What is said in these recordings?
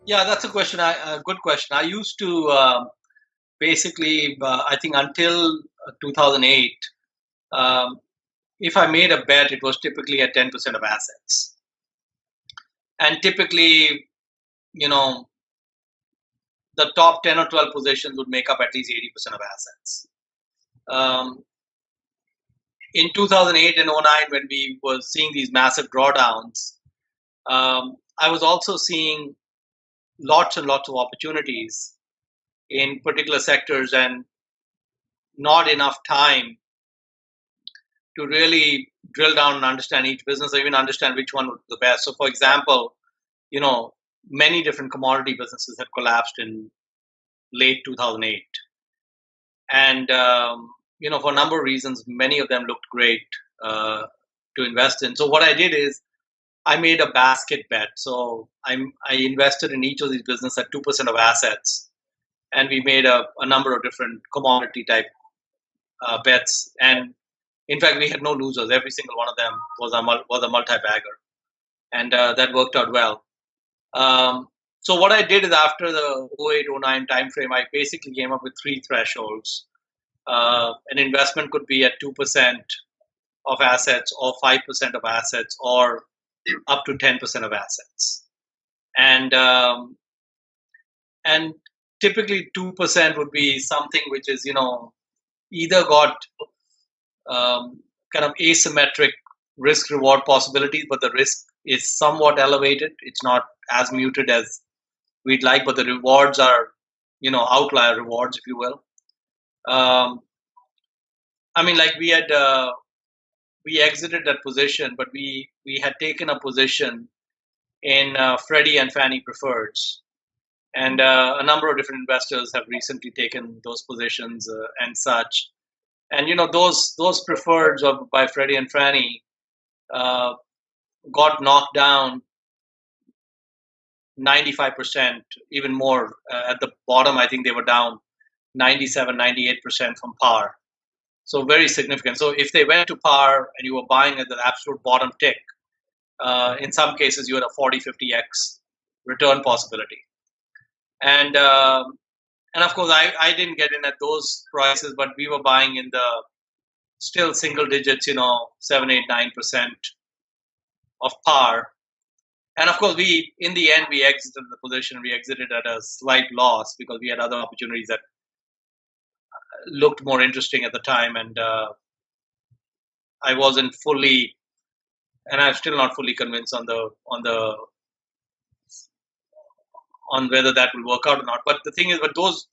Yeah, that's a question. A good question. I used to basically, I think until 2008, um, if I made a bet, it was typically at 10% of assets, and typically, you know, the top 10 or 12 positions would make up at least 80% of assets. Um, in 2008 and 09, when we were seeing these massive drawdowns, I was also seeing lots and lots of opportunities in particular sectors and not enough time to really drill down and understand each business or even understand which one would be the best. So, for example, you know, many different commodity businesses had collapsed in late 2008. And, for a number of reasons, many of them looked great uh, to invest in. So, what I did is I made a basket bet. So, I invested in each of these businesses at 2% of assets. And we made a number of different commodity type bets. And in fact, we had no losers. Every single one of them was a multi-bagger, and that worked out well. So what I did is after the 08-09 timeframe, I basically came up with three thresholds. An investment could be at 2% of assets, or 5% of assets, or up to 10% of assets, and and typically 2% would be something which is either got kind of asymmetric risk reward possibilities, but the risk is somewhat elevated. It's not as muted as we'd like, but the rewards are, outlier rewards, if you will. I mean, like we exited that position, but we had taken a position in Freddie and Fannie preferreds, and a number of different investors have recently taken those positions and such. And those preferreds by Freddie and Fannie uh, got knocked down 95%, even more. At the bottom, I think they were down 97, 98% from par. So very significant. So if they went to par and you were buying at the absolute bottom tick, in some cases you had a 40, 50x return possibility. And of course, I didn't get in at those prices, but we were buying in the still single digits, 7, 8, 9% of par. And of course, in the end, we exited the position. We exited at a slight loss because we had other opportunities that looked more interesting at the time. And I wasn't fully, and I'm still not fully convinced on whether that will work out or not. But the thing is, those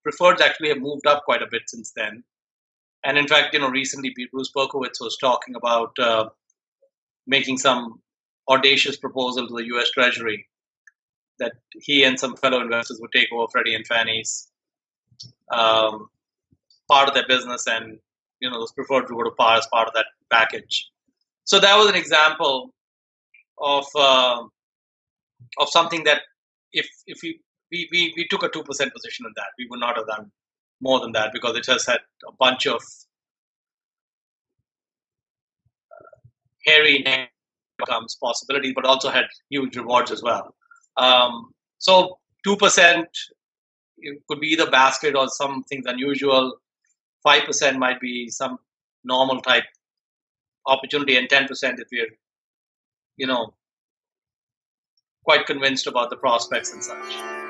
preferreds actually have moved up quite a bit since then. And in fact, recently Bruce Berkowitz was talking about making some audacious proposal to the U.S. Treasury that he and some fellow investors would take over Freddie and Fannie's part of their business, and those preferred to go to par as part of that package. So that was an example of something that if we took a 2% position in that, we would not have done more than that because it just had a bunch of hairy outcomes possibilities, but also had huge rewards as well. So 2% could be either basket or some things unusual. 5% might be some normal type opportunity, and 10% if we're, quite convinced about the prospects and such.